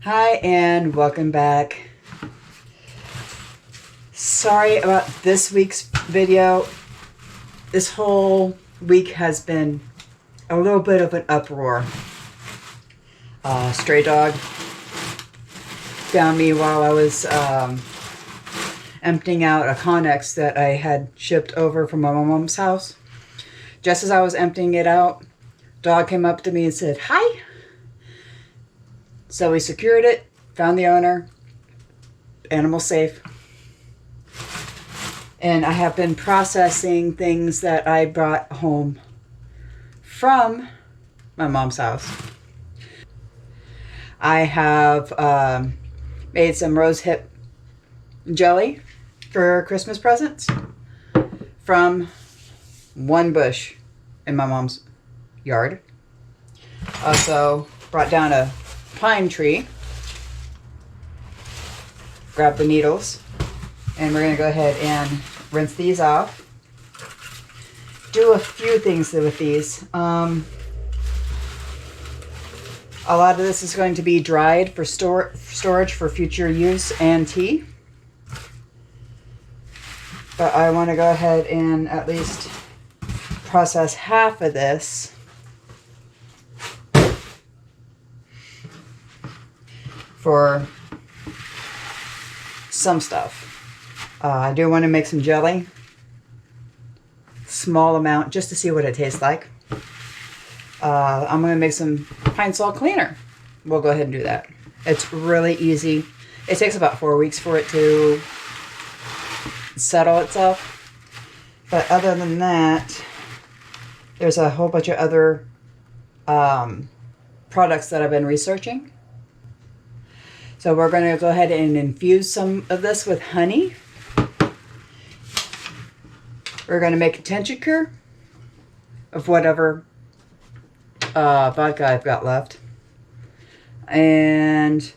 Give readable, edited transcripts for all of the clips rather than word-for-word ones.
Hi and welcome back. Sorry about this week's video. This whole week has been a little bit of an uproar. Stray dog found me while I was emptying out a Connex that I had shipped over from my mom's house. Just as I was emptying it out, dog came up to me and said, "Hi." So we secured it, found the owner, animal safe. And I have been processing things that I brought home from my mom's house. I have made some rose hip jelly for Christmas presents from one bush in my mom's yard. Also brought down a pine tree, grab the needles, and we're going to go ahead and rinse these off. Do a few things with these. A lot of this is going to be dried for storage for future use and tea. But I want to go ahead and at least process half of this for some stuff. I do want to make some jelly. Small amount, just to see what it tastes like. I'm going to make some pine sol cleaner. We'll go ahead and do that. It's really easy. It takes about 4 weeks for it to settle itself. But other than that, there's a whole bunch of other products that I've been researching. So we're going to go ahead and infuse some of this with honey. We're going to make a tincture of whatever vodka I've got left. And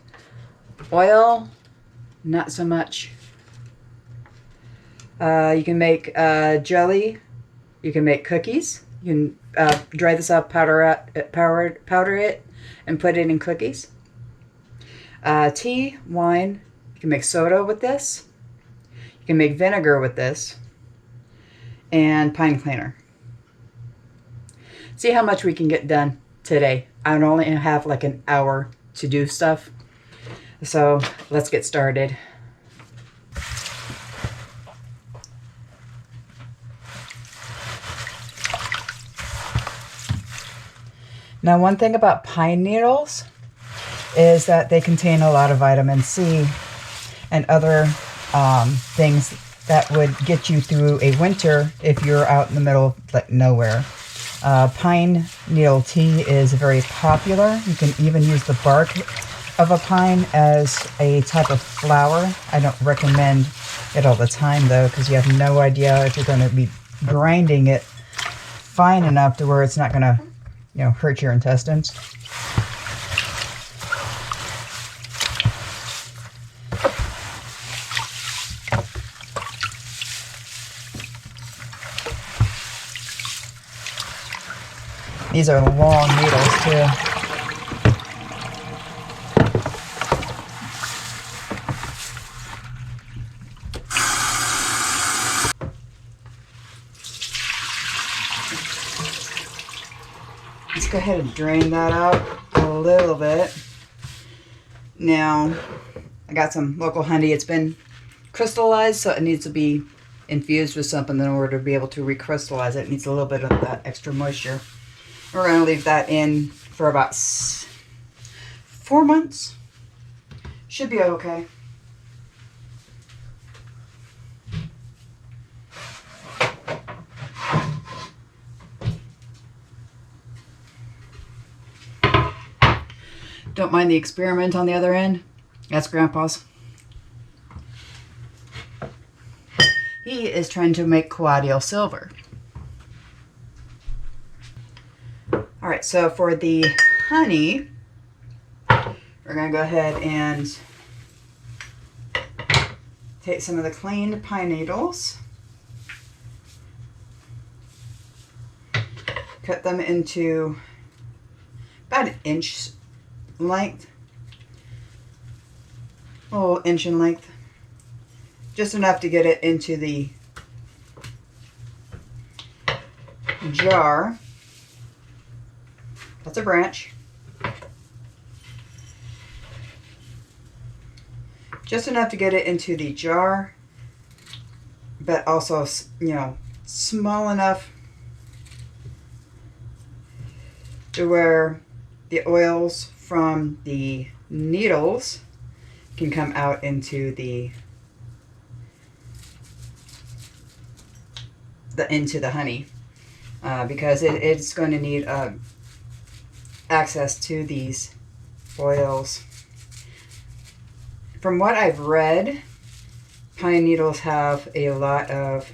oil, not so much. You can make jelly. You can make cookies. You can dry this up, powder it, and put it in cookies. Tea, wine. You can make soda with this. You can make vinegar with this. And pine cleaner. See how much we can get done today. I only have like an hour to do stuff. So let's get started. Now, one thing about pine needles is that they contain a lot of vitamin C and other things that would get you through a winter if you're out in the middle of like nowhere. Pine needle tea is very popular. You can even use the bark of a pine as a type of flour. I don't recommend it all the time though, because you have no idea if you're going to be grinding it fine enough to where it's not going to, hurt your intestines. These are long needles too. Let's go ahead and drain that out a little bit. Now, I got some local honey. It's been crystallized, so it needs to be infused with something in order to be able to recrystallize it. It needs a little bit of that extra moisture. We're going to leave that in for about 4 months. Should be okay. Don't mind the experiment on the other end. That's Grandpa's. He is trying to make Coadial silver. All right, so for the honey, we're going to go ahead and take some of the cleaned pine needles, cut them into about an inch length. whole inch in length. Just enough to get it into the jar. That's a branch. Just enough to get it into the jar, but also, you know, small enough to where the oils from the needles can come out into the honey, because it's going to need access to these oils. From what I've read, pine needles have a lot of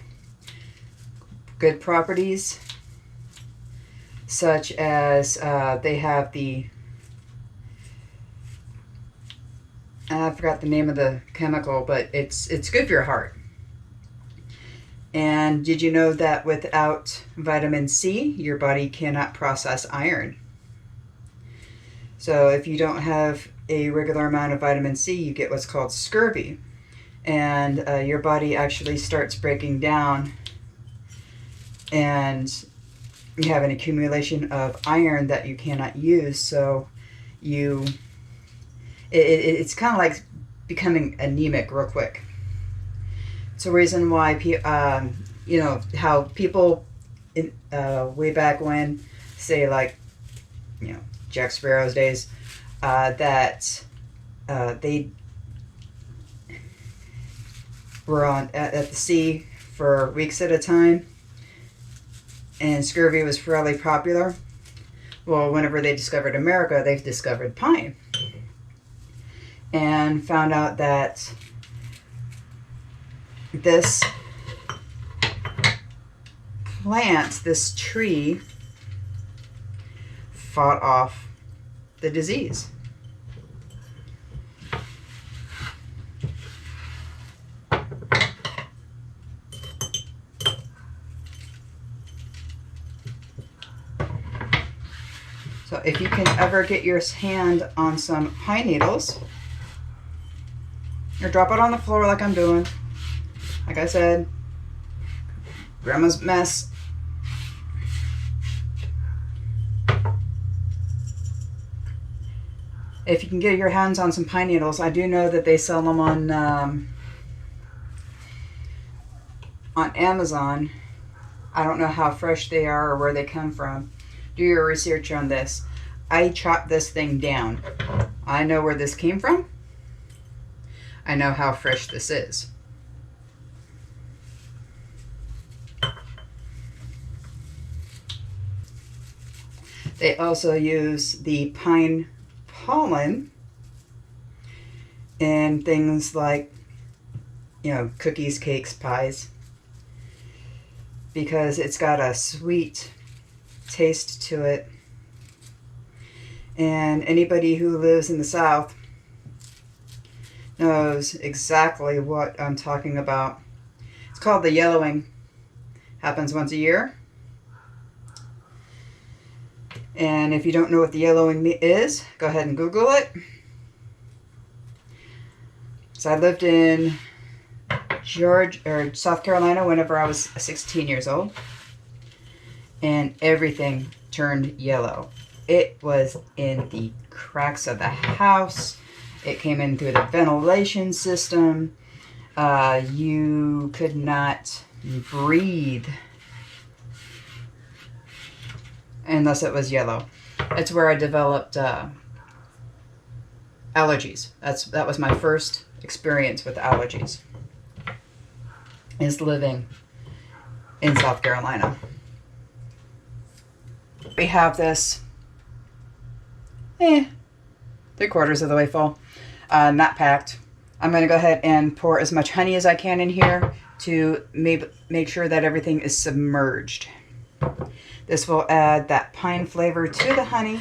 good properties, such as they have the, I forgot the name of the chemical, but it's good for your heart. And did you know that without vitamin C, your body cannot process iron? So if you don't have a regular amount of vitamin C, you get what's called scurvy. And your body actually starts breaking down, and you have an accumulation of iron that you cannot use. So it's kind of like becoming anemic real quick. It's a reason why, you know, how people way back when, say like, you know, Jack Sparrow's days, that they were at the sea for weeks at a time, and scurvy was fairly popular. Well, whenever they discovered America, they discovered pine and found out that this plant, this tree, fought off the disease. So if you can ever get your hand on some pine needles, or drop it on the floor like I'm doing, like I said, grandma's mess. If you can get your hands on some pine needles, I do know that they sell them on Amazon. I don't know how fresh they are or where they come from. Do your research on this. I chopped this thing down. I know where this came from. I know how fresh this is. They also use the pine pollen in things like, you know, cookies, cakes, pies, because it's got a sweet taste to it. And anybody who lives in the South knows exactly what I'm talking about. It's called the yellowing. Happens once a year. And if you don't know what the yellowing is, go ahead and Google it. So I lived in South Carolina whenever I was 16 years old, and everything turned yellow. It was in the cracks of the house. It came in through the ventilation system. You could not breathe unless it was yellow. It's where I developed allergies. That was my first experience with allergies, is living in South Carolina. We have this 3/4 of the way full, not packed. I'm going to go ahead and pour as much honey as I can in here to make sure that everything is submerged. This will add that pine flavor to the honey,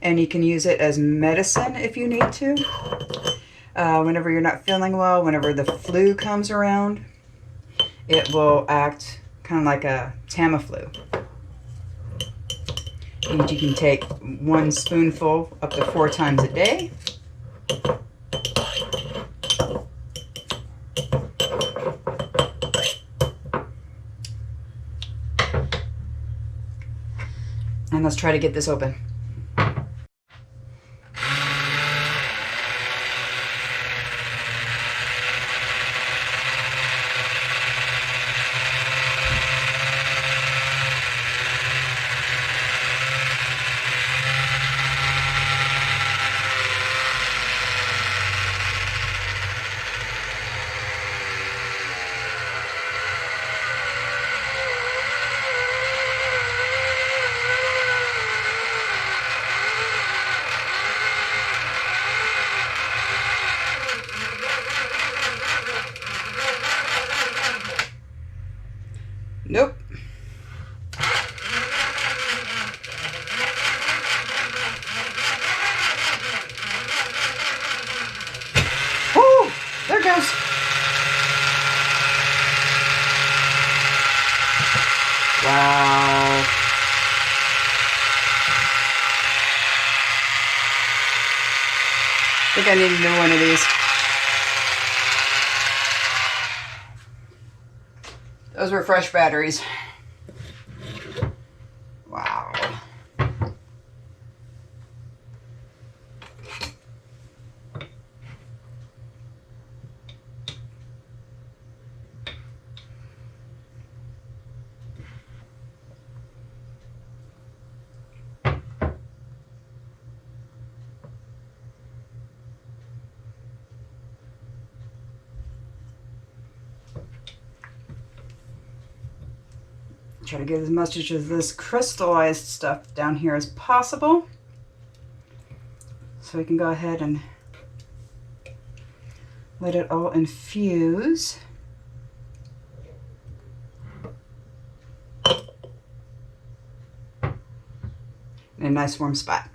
and you can use it as medicine if you need to. Whenever you're not feeling well, whenever the flu comes around, it will act kind of like a Tamiflu. And you can take 1 spoonful up to 4 times a day. And let's try to get this open. Nope. Oh, there it goes. Wow. I think I need a new one of these. Those were fresh batteries. Wow. Try to get as much of this crystallized stuff down here as possible. So we can go ahead and let it all infuse. In a nice warm spot.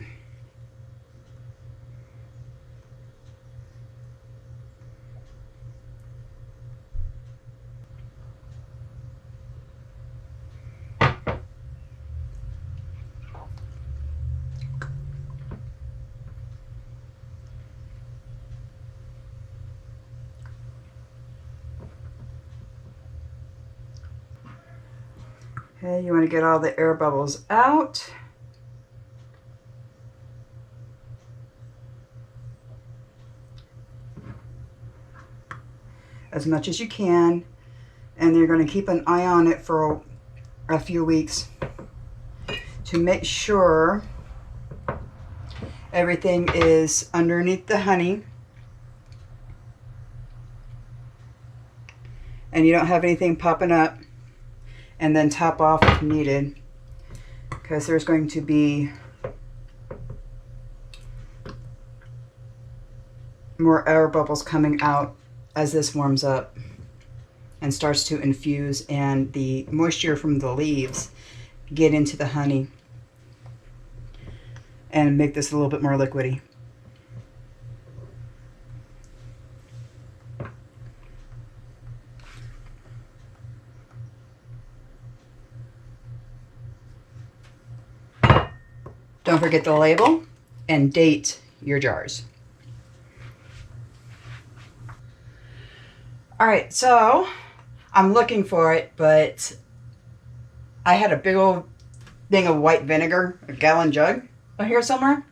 Okay, you want to get all the air bubbles out. As much as you can, and you're going to keep an eye on it for a few weeks to make sure everything is underneath the honey and you don't have anything popping up, and then top off if needed, because there's going to be more air bubbles coming out as this warms up and starts to infuse, and the moisture from the leaves get into the honey and make this a little bit more liquidy. Don't forget to label and date your jars. All right, so I'm looking for it, but I had a big old thing of white vinegar, a gallon jug here somewhere.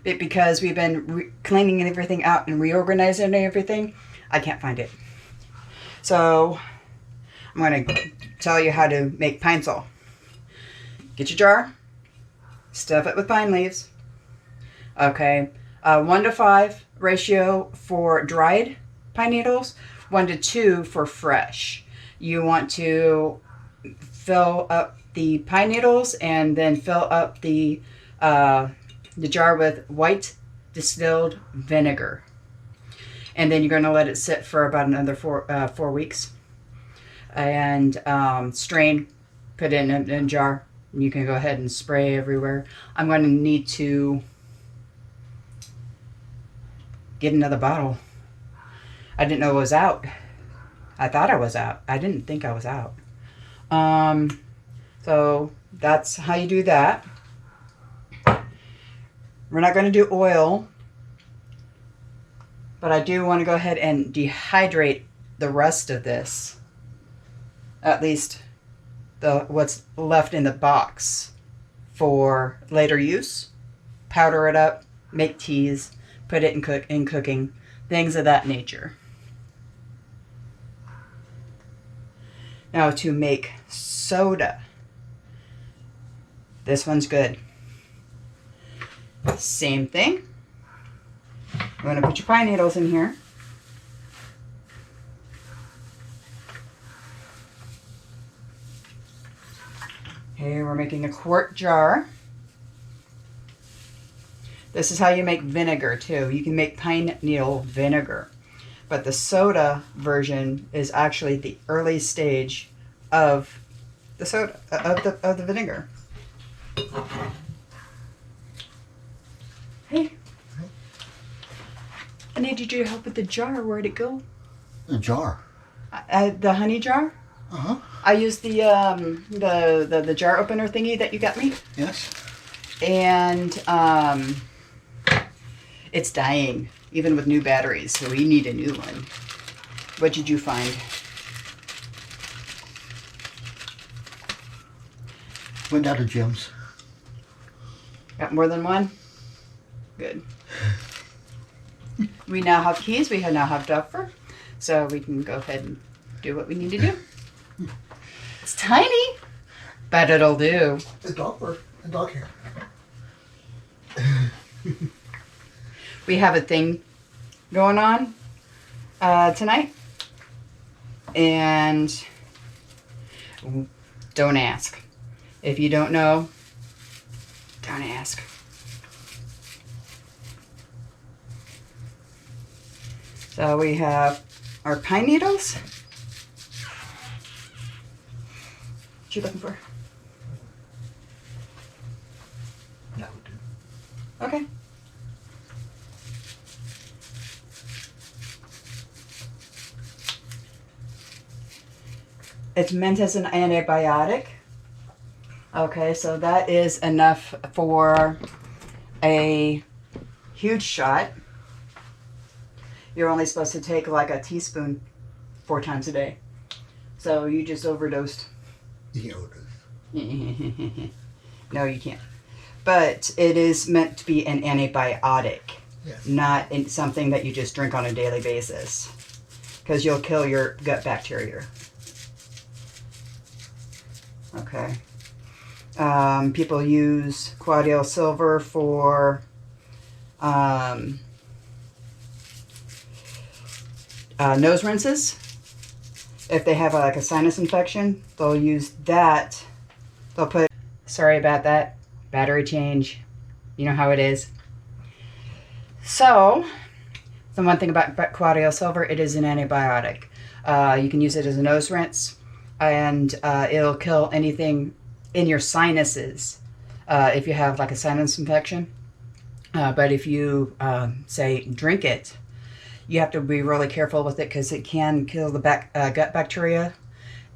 But because we've been cleaning everything out and reorganizing everything, I can't find it. So I'm going to tell you how to make pine sol. Get your jar, stuff it with pine leaves. Okay, 1 to 5 ratio for dried pine needles, 1 to 2 for fresh. You want to fill up the pine needles and then fill up the jar with white distilled vinegar. And then you're going to let it sit for about another 4 weeks. And strain, put it in a jar. You can go ahead and spray everywhere. I'm going to need to get another bottle. I didn't know it was out. I thought I was out. I didn't think I was out. So that's how you do that. We're not going to do oil, but I do want to go ahead and dehydrate the rest of this. At least what's left in the box for later use. Powder it up, make teas, put it in cooking, things of that nature. Now to make soda. This one's good. Same thing. You want to put your pine needles in here. Here we're making a quart jar. This is how you make vinegar too. You can make pine needle vinegar. But the soda version is actually the early stage of the soda, of the vinegar. Hey, I needed you to help with the jar. Where'd it go? The jar. The honey jar. I used the jar opener thingy that you got me. Yes. And it's dying, even with new batteries. So we need a new one. What did you find? Went out of Jim's. Got more than one? Good. We now have keys. We now have Duffer. So we can go ahead and do what we need to do. It's tiny, but it'll do. The dog fur and dog hair. We have a thing going on tonight. And don't ask. If you don't know, don't ask. So we have our pine needles. What you looking for? That would do. Okay. It's meant as an antibiotic. Okay, so that is enough for a huge shot. You're only supposed to take like a teaspoon 4 times a day. So you just overdosed. You overdosed. No, you can't. But it is meant to be an antibiotic, Yes. not something that you just drink on a daily basis, because you'll kill your gut bacteria. Okay. People use Quadio Silver for nose rinses. If they have like a sinus infection, they'll use that. They'll put, sorry about that, battery change. You know how it is. So, the one thing about Quadio Silver, it is an antibiotic. You can use it as a nose rinse, and it'll kill anything in your sinuses if you have like a sinus infection. But if you, say, drink it, you have to be really careful with it because it can kill the gut bacteria,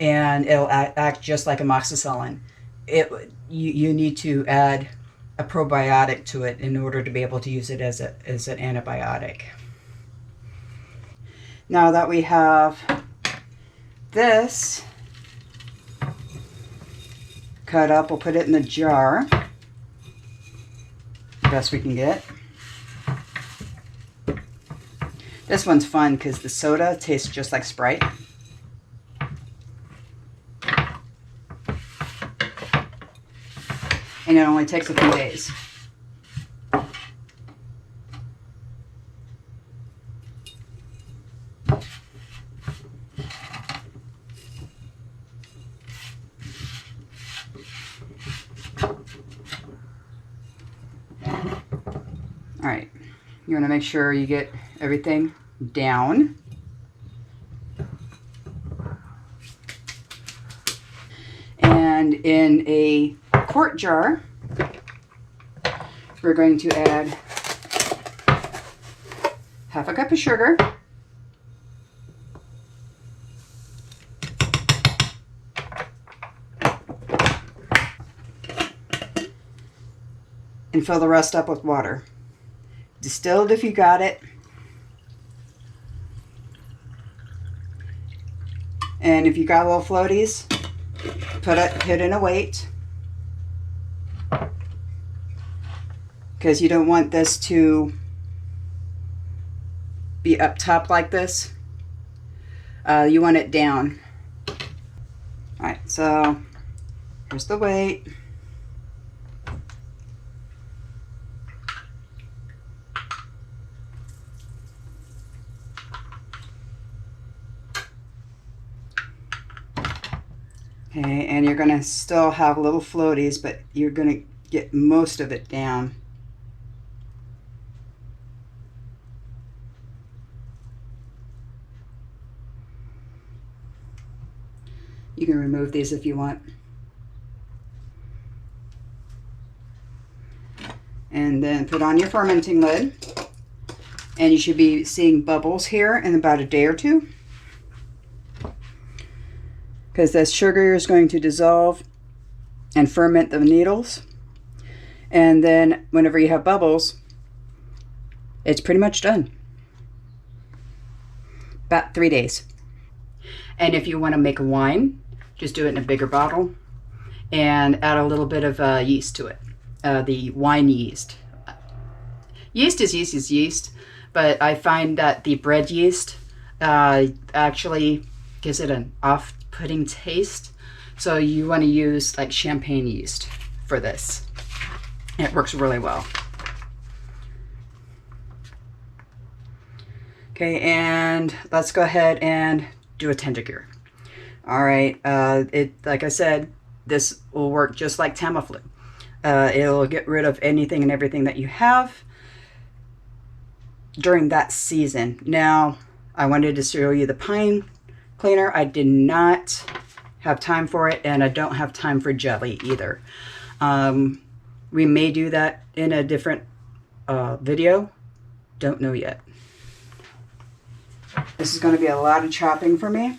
and it'll act just like amoxicillin. You need to add a probiotic to it in order to be able to use it as an antibiotic. Now that we have this cut up, we'll put it in the jar, best we can get. This one's fun because the soda tastes just like Sprite. And it only takes a few days. All right, you want to make sure you get everything down. And in a quart jar, we're going to add half a cup of sugar, and fill the rest up with water. Distilled if you got it. And if you got little floaties, put in a weight. because you don't want this to be up top like this. You want it down. All right, so here's the weight. Okay, and you're gonna still have little floaties, but you're gonna get most of it down. You can remove these if you want. And then put on your fermenting lid. And you should be seeing bubbles here in about a day or two, because the sugar is going to dissolve and ferment the needles. And then whenever you have bubbles, it's pretty much done. About 3 days. And if you want to make a wine, just do it in a bigger bottle and add a little bit of yeast to it. The wine yeast. Yeast is yeast, but I find that the bread yeast actually gives it an off-putting taste. So you want to use like champagne yeast for this. It works really well. Okay, and let's go ahead and do a Tentacure. All right, like I said, this will work just like Tamiflu. It'll get rid of anything and everything that you have during that season. Now, I wanted to show you the pine cleaner. I did not have time for it, and I don't have time for jelly either. We may do that in a different video. Don't know yet. This is going to be a lot of chopping for me.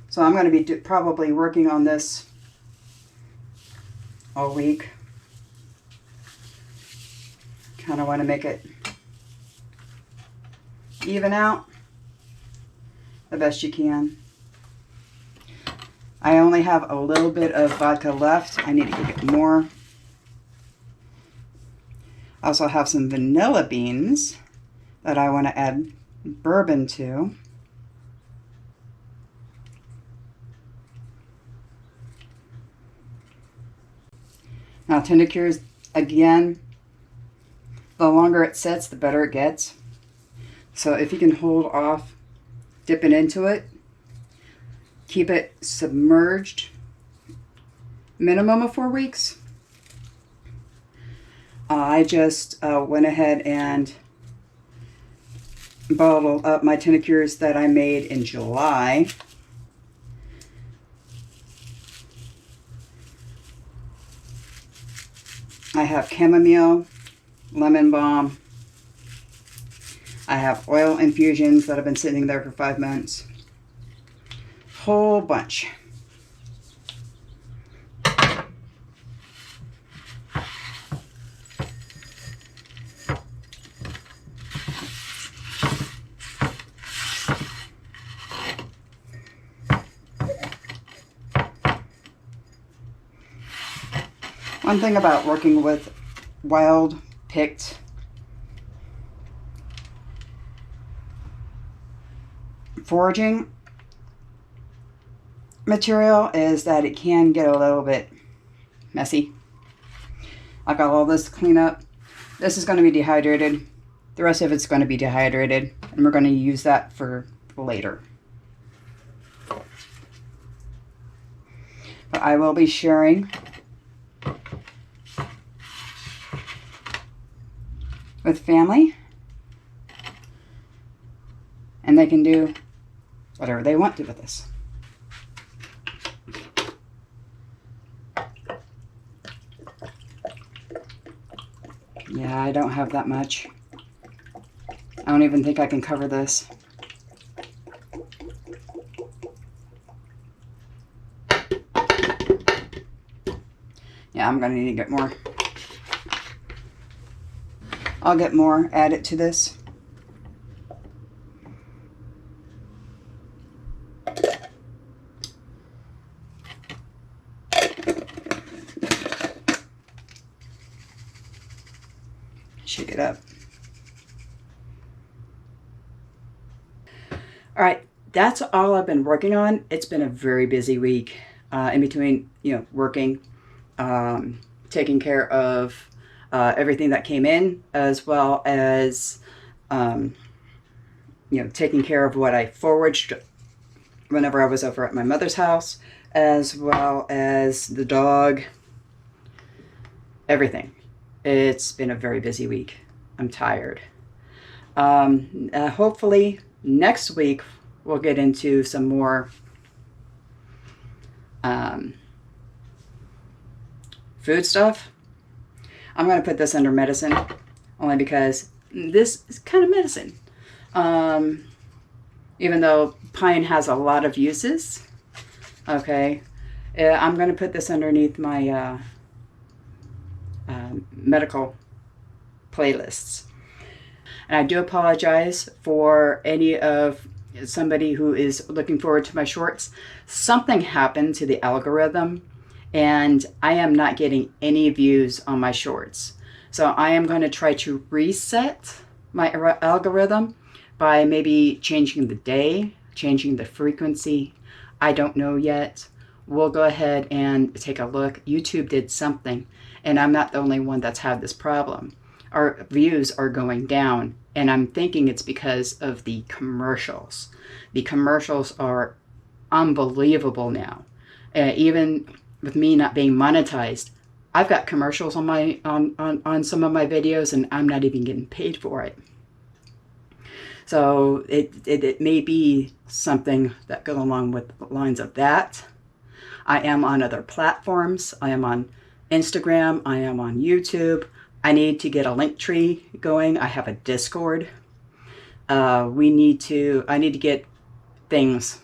So I'm going to be probably working on this all week. Kind of want to make it even out the best you can. I only have a little bit of vodka left. I need to get more. I also have some vanilla beans that I want to add bourbon to. Now, Tentacures, again, the longer it sits, the better it gets. So if you can hold off dipping into it, keep it submerged, minimum of 4 weeks. I just went ahead and bottled up my Tentacures that I made in July. I have chamomile, lemon balm. I have oil infusions that have been sitting there for 5 months. Whole bunch. One thing about working with wild picked foraging material is that it can get a little bit messy. I've got all this to clean up. This is going to be dehydrated. The rest of it's going to be dehydrated, and we're going to use that for later. But I will be sharing with family, and they can do whatever they want to with this. Yeah, I don't have that much. I don't even think I can cover this. Yeah, I'm gonna need to get more. I'll get more, add it to this. get up. All right, that's all I've been working on. It's been a very busy week in between, working, taking care of everything that came in, as well as, taking care of what I foraged whenever I was over at my mother's house, as well as the dog, everything. It's been a very busy week. I'm tired. Hopefully next week we'll get into some more food stuff. I'm going to put this under medicine only because this is kind of medicine. Even though pine has a lot of uses. Okay. I'm going to put this underneath my medical playlists. And I do apologize for somebody who is looking forward to my shorts. Something happened to the algorithm and I am not getting any views on my shorts. So I am going to try to reset my algorithm by maybe changing the day, changing the frequency. I don't know yet. We'll go ahead and take a look. YouTube did something, and I'm not the only one that's had this problem. Our views are going down, and I'm thinking it's because of the commercials. The commercials are unbelievable now. Even with me not being monetized, I've got commercials on my on some of my videos, and I'm not even getting paid for it. So it may be something that goes along with the lines of that. I am on other platforms. I am on Instagram. I am on YouTube. I need to get a link tree going. I have a Discord. I need to get things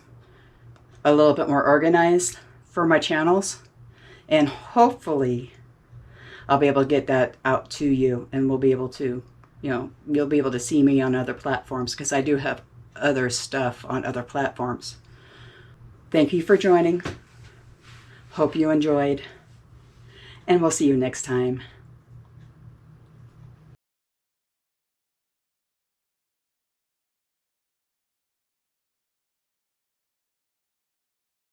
a little bit more organized for my channels. And hopefully I'll be able to get that out to you, and we'll be able to, you'll be able to see me on other platforms, because I do have other stuff on other platforms. Thank you for joining. Hope you enjoyed, and we'll see you next time.